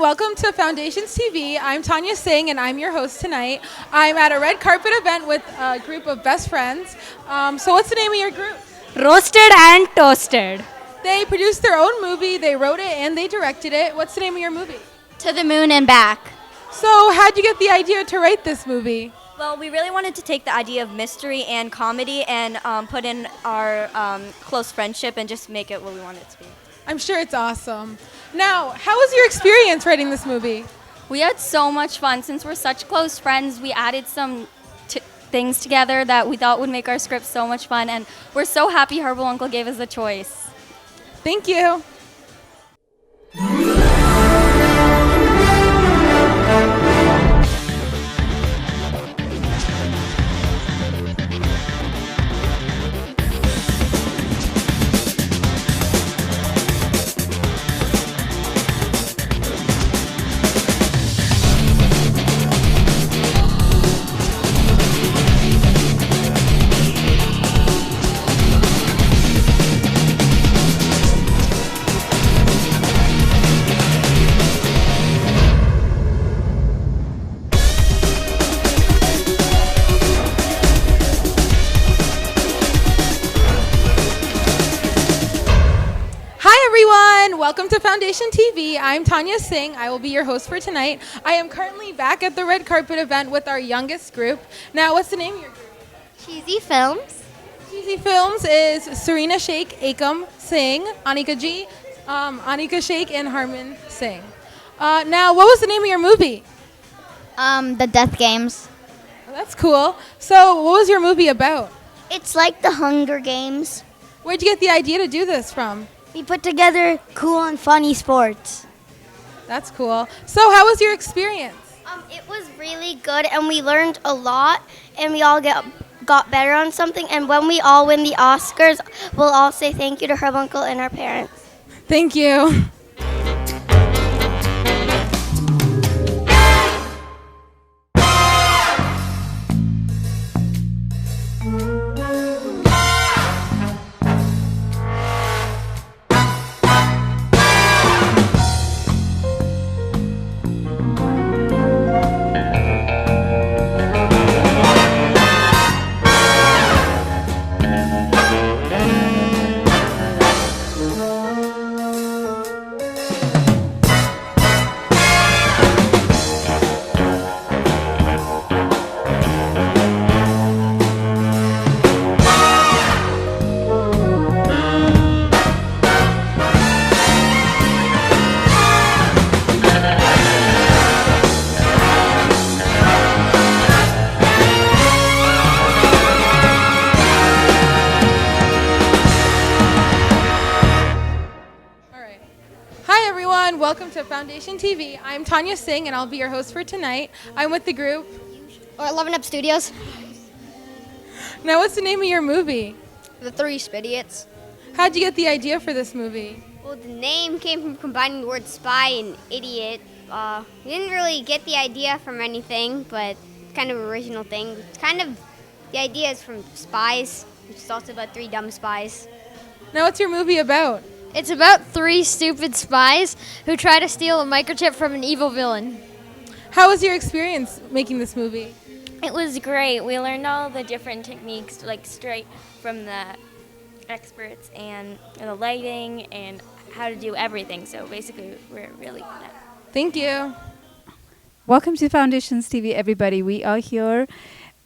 Welcome to Foundations TV. I'm Tanya Singh, and I'm your host tonight. I'm at a red carpet event with a group of best friends. So what's the name of your group? Roasted and toasted. They produced their own movie, they wrote it, and they directed it. What's the name of your movie? To the moon and back. So how'd you get the idea to write this movie? Well, we really wanted to take the idea of mystery and comedy and put in our close friendship and just make it what we want it to be. I'm sure it's awesome. Now, how was your experience writing this movie? We had so much fun. Since we're such close friends, we added some things together that we thought would make our script so much fun, and we're so happy Herbal Uncle gave us a choice. Thank you. Welcome to Foundation TV. I'm Tanya Singh. I will be your host for tonight. I am currently back at the red carpet event with our youngest group. Now, what's the name of your group? Cheesy Films. Cheesy Films is Serena Sheikh, Akam Singh, Anika G, Anika Sheikh, and Harman Singh. Now, what was the name of your movie? The Death Games. Oh, that's cool. So, what was your movie about? It's like the Hunger Games. Where'd you get the idea to do this from? We put together cool and funny sports. That's cool. So how was your experience? It was really good, and we learned a lot, and we all got better on something. And when we all win the Oscars, we'll all say thank you to her uncle and our parents. Thank you. Welcome to Foundation TV. I'm Tanya Singh, and I'll be your host for tonight. I'm with the group. Or 11 Up Studios. Now, what's the name of your movie? The Three Spidiots. How'd you get the idea for this movie? Well, the name came from combining the word spy and idiot. We didn't really get the idea from anything, but it's kind of an original thing. It's kind of, the idea is from Spies, which is also about three dumb spies. Now, what's your movie about? It's about three stupid spies who try to steal a microchip from an evil villain. How was your experience making this movie? It was great. We learned all the different techniques, like straight from the experts, and the lighting and how to do everything. So basically, we're really good at it. Thank you. Welcome to Foundations TV, everybody. We are here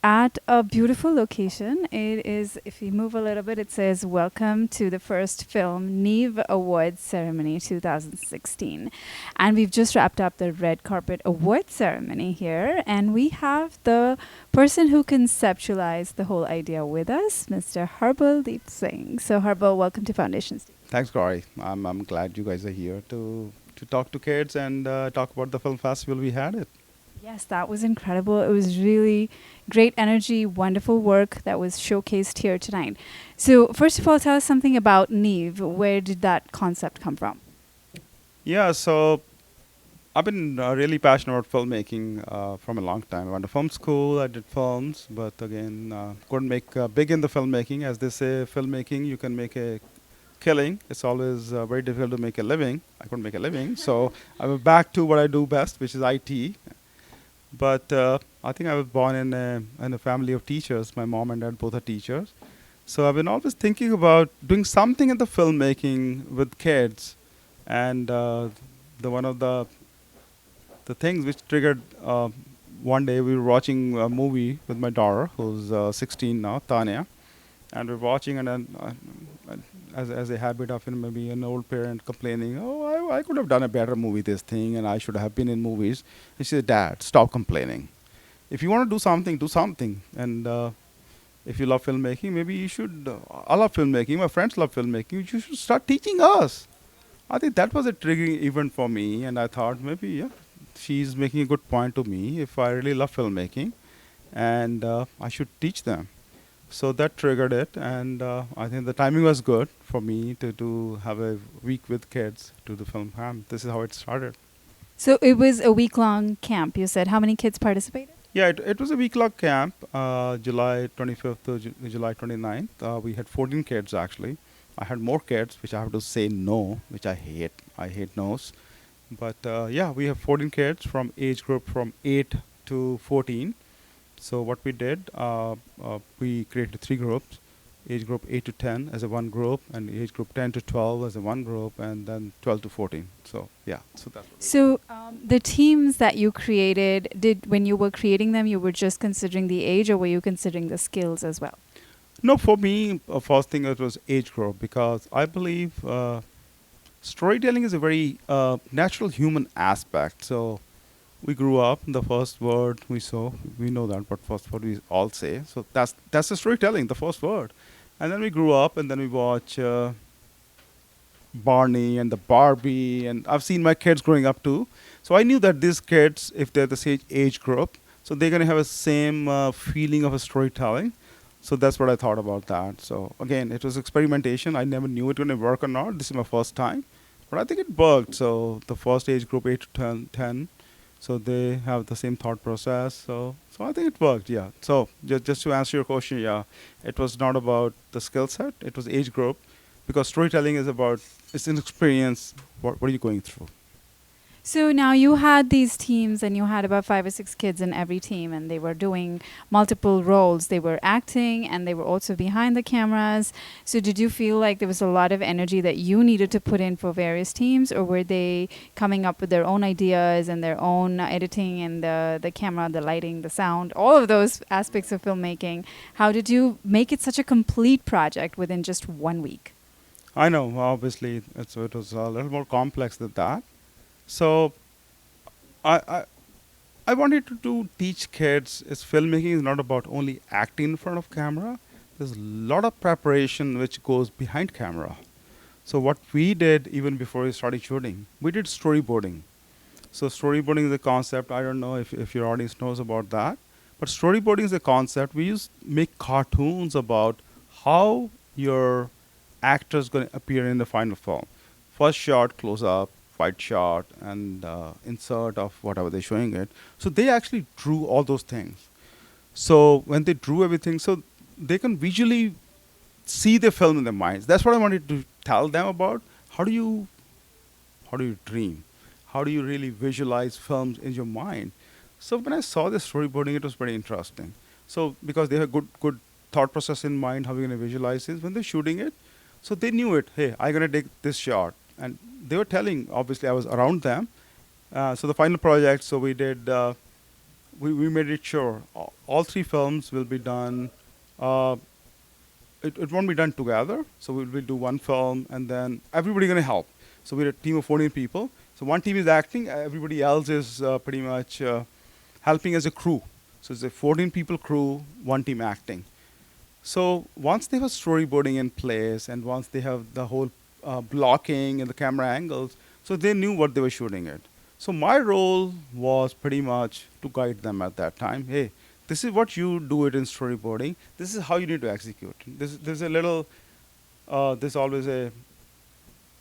at a beautiful location. It is, if you move a little bit, it says, welcome to the first Film Neev Award Ceremony 2016. And we've just wrapped up the red carpet award ceremony here. And we have the person who conceptualized the whole idea with us, Mr. Herbal Singh. So Herbal, welcome to Foundations. Thanks, Gauri. I'm glad you guys are here to talk to kids and talk about the film festival we had it. Yes, that was incredible. It was really great energy, wonderful work that was showcased here tonight. So first of all, tell us something about Neev. Where did that concept come from? Yeah, so I've been really passionate about filmmaking from a long time. I went to film school, I did films, but again, couldn't make big in the filmmaking. As they say, filmmaking, you can make a killing. It's always very difficult to make a living. I couldn't make a living, so I went back to what I do best, which is IT. But I think I was born in a family of teachers. My mom and dad both are teachers. So I've been always thinking about doing something in the filmmaking with kids. And the one of the things which triggered one day we were watching a movie with my daughter, who's 16 now, Tanya, and we're watching, and then as a habit of maybe an old parent complaining, oh, I could have done a better movie, this thing, and I should have been in movies. And she said, Dad, stop complaining. If you want to do something, do something. And if you love filmmaking, maybe you should. I love filmmaking. My friends love filmmaking. You should start teaching us. I think that was a triggering event for me, and I thought maybe, yeah, she's making a good point to me. If I really love filmmaking, and I should teach them. So that triggered it, and I think the timing was good for me to have a week with kids to the film camp. This is how it started. So it was a week-long camp, you said. How many kids participated? Yeah, it was a week-long camp, July 25th to July 29th. We had 14 kids, actually. I had more kids, which I have to say no, which I hate. I hate no's. But yeah, we have 14 kids from age group from 8 to 14. So what we did, we created 3 groups, age group 8 to 10 as a one group, and age group 10 to 12 as a one group, and then 12 to 14. So yeah, so that's what So the teams that you created, when you were creating them, you were just considering the age, or were you considering the skills as well? No, for me, first thing it was age group, because I believe storytelling is a very natural human aspect. So we grew up, the first word we saw, we know that, but first word we all say. So that's the storytelling, the first word. And then we grew up, and then we watch Barney and the Barbie, and I've seen my kids growing up too. So I knew that these kids, if they're the same age group, so they're going to have a same feeling of a storytelling. So that's what I thought about that. So again, it was experimentation. I never knew it was going to work or not. This is my first time. But I think it worked. So the first age group, 8 to 10, so they have the same thought process. So I think it worked, yeah. So just to answer your question, yeah, it was not about the skill set. It was age group, because storytelling is about, it's an experience. What are you going through? So now you had these teams, and you had about 5 or 6 kids in every team, and they were doing multiple roles. They were acting, and they were also behind the cameras. So did you feel like there was a lot of energy that you needed to put in for various teams, or were they coming up with their own ideas and their own editing and the camera, the lighting, the sound, all of those aspects of filmmaking? How did you make it such a complete project within just 1 week? I know, obviously, it was a little more complex than that. So I wanted to teach kids is filmmaking is not about only acting in front of camera. There's a lot of preparation which goes behind camera. So what we did even before we started shooting, we did storyboarding. So storyboarding is a concept. I don't know if your audience knows about that. But storyboarding is a concept. We make cartoons about how your actor is going to appear in the final film. First shot, close up, wide shot, and insert of whatever they're showing it. So they actually drew all those things. So when they drew everything, so they can visually see the film in their minds. That's what I wanted to tell them about. How do you dream? How do you really visualize films in your mind? So when I saw the storyboarding, it was very interesting. So because they have good thought process in mind, how we're going to visualize things when they're shooting it. So they knew it. Hey, I'm going to take this shot. And they were telling, obviously I was around them. So the final project, so we did, we made it sure all 3 films will be done. It won't be done together. So we'll do one film, and then everybody going to help. So we're a team of 14 people. So one team is acting, everybody else is pretty much helping as a crew. So it's a 14 people crew, one team acting. So once they have storyboarding in place, and once they have the whole blocking and the camera angles, so they knew what they were shooting at. So my role was pretty much to guide them at that time. Hey, this is what you do it in storyboarding. This is how you need to execute. There's a little, there's always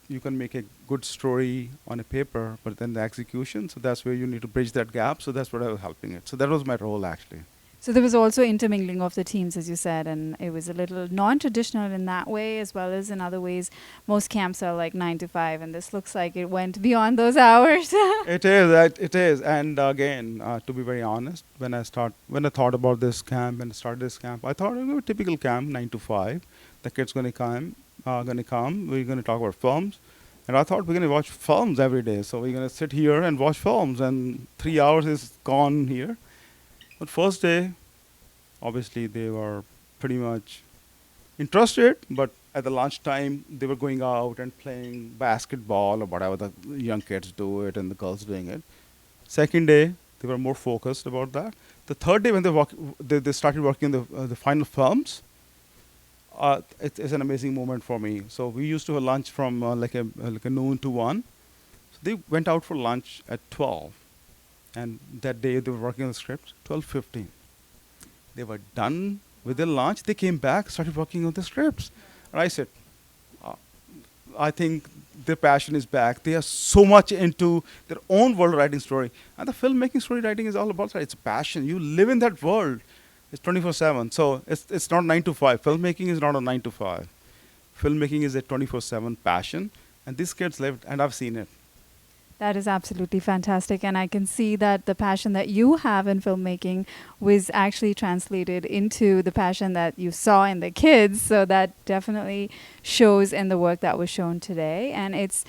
you can make a good story on a paper, but then the execution, so that's where you need to bridge that gap. So that's what I was helping it. So that was my role, actually. So there was also intermingling of the teams, as you said, and it was a little non-traditional in that way, as well as in other ways. Most camps are like 9 to 5, and this looks like it went beyond those hours. It is, and again, to be very honest, when I thought about this camp and started this camp, I thought it would be a typical camp, 9 to 5. The kids going to come, We're going to talk about films, and I thought we're going to watch films every day. So we're going to sit here and watch films, and 3 hours is gone here. But first day, obviously they were pretty much interested, but at the lunchtime they were going out and playing basketball or whatever the young kids do it and the girls doing it. Second day, they were more focused about that. The third day, when they started working on the final films. It's an amazing moment for me. So we used to have lunch from like a noon to 1. So they went out for lunch at 12, and that day they were working on the script 12:15. They were done with their lunch. They came back, started working on the scripts, and I said, uh, I think their passion is back. They are so much into their own world writing story. And the filmmaking story writing is all about that. It's a passion. You live in that world. It's 24/7. So it's not 9 to 5. Filmmaking is not a 9 to 5. Filmmaking is a 24/7 passion. And these kids lived, and I've seen it. That is absolutely fantastic. And I can see that the passion that you have in filmmaking was actually translated into the passion that you saw in the kids. So that definitely shows in the work that was shown today. And it's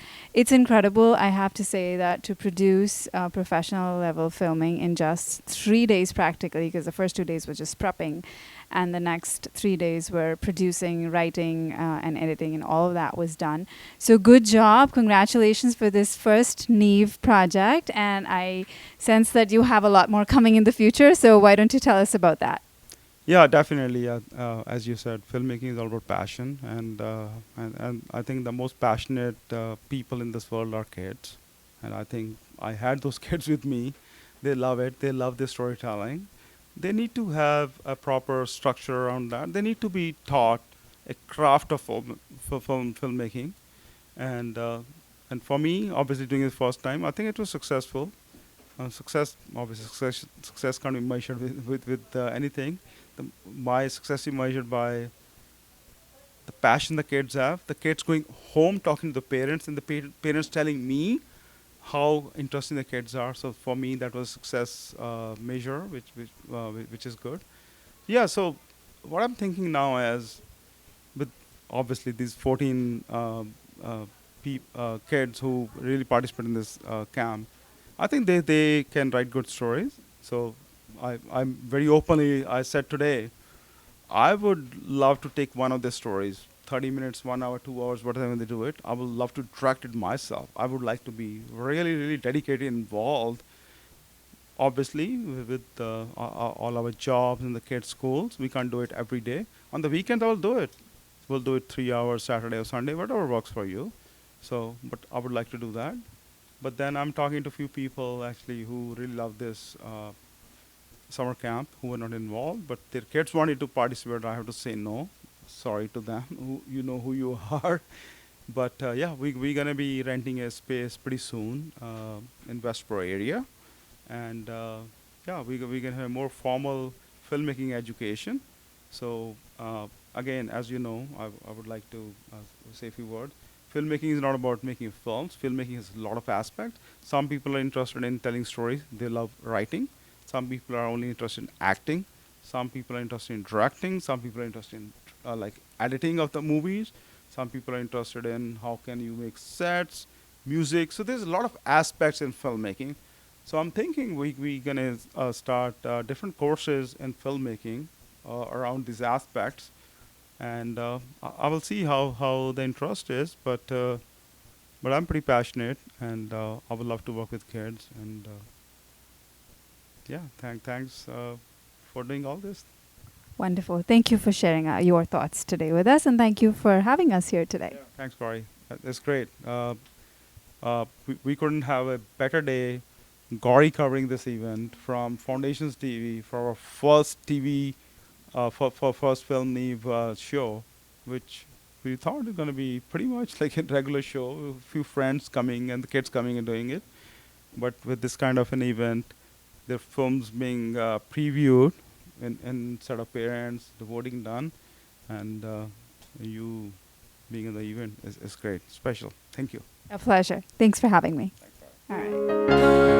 incredible, I have to say, that to produce professional level filming in just 3 days practically, because the first 2 days was just prepping, and the next 3 days were producing, writing, and editing, and all of that was done. So good job. Congratulations for this first Neev project. And I sense that you have a lot more coming in the future. So why don't you tell us about that? Yeah, definitely. As you said, filmmaking is all about passion. And I think the most passionate people in this world are kids. And I think I had those kids with me. They love it. They love the storytelling. They need to have a proper structure around that. They need to be taught a craft of filmmaking, and for me, obviously doing it first time, I think it was successful. Success can't be measured with anything. My success is measured by the passion the kids have. The kids going home talking to the parents, and the parents telling me how interesting the kids are. So for me, that was success measure, which is good. Yeah. So what I'm thinking now is, with obviously these 14 kids who really participate in this camp, I think they can write good stories. So I'm very openly, I said today, I would love to take one of their stories, 30 minutes, 1 hour, 2 hours, whatever they do it. I would love to direct it myself. I would like to be really, really dedicated, involved. Obviously, with all our jobs in the kids' schools, we can't do it every day. On the weekend, I will do it. We'll do it 3 hours, Saturday or Sunday, whatever works for you. So, but I would like to do that. But then I'm talking to a few people actually who really love this summer camp, who are not involved, but their kids wanted to participate. I have to say no. Sorry to them. You know who you are. But yeah, we're going to be renting a space pretty soon in Westboro area. And yeah, we're going to have a more formal filmmaking education. So again, as you know, I would like to say a few words. Filmmaking is not about making films. Filmmaking has a lot of aspects. Some people are interested in telling stories. They love writing. Some people are only interested in acting. Some people are interested in directing. Some people are interested in like editing of the movies. Some people are interested in how can you make sets, music. So there's a lot of aspects in filmmaking. So I'm thinking we're going to start different courses in filmmaking around these aspects. And I will see how the interest is, but I'm pretty passionate, and I would love to work with kids. And yeah, thanks for doing all this. Wonderful. Thank you for sharing your thoughts today with us, and thank you for having us here today. Yeah, thanks, Gauri. That's great. We couldn't have a better day. Gauri covering this event from Foundations TV for our first TV. For first Film Neev show, which we thought was going to be pretty much like a regular show, a few friends coming and the kids coming and doing it. But with this kind of an event, their films being previewed, instead of parents, the voting done, and you being in the event is great, special. Thank you. A pleasure. Thanks for having me. All right.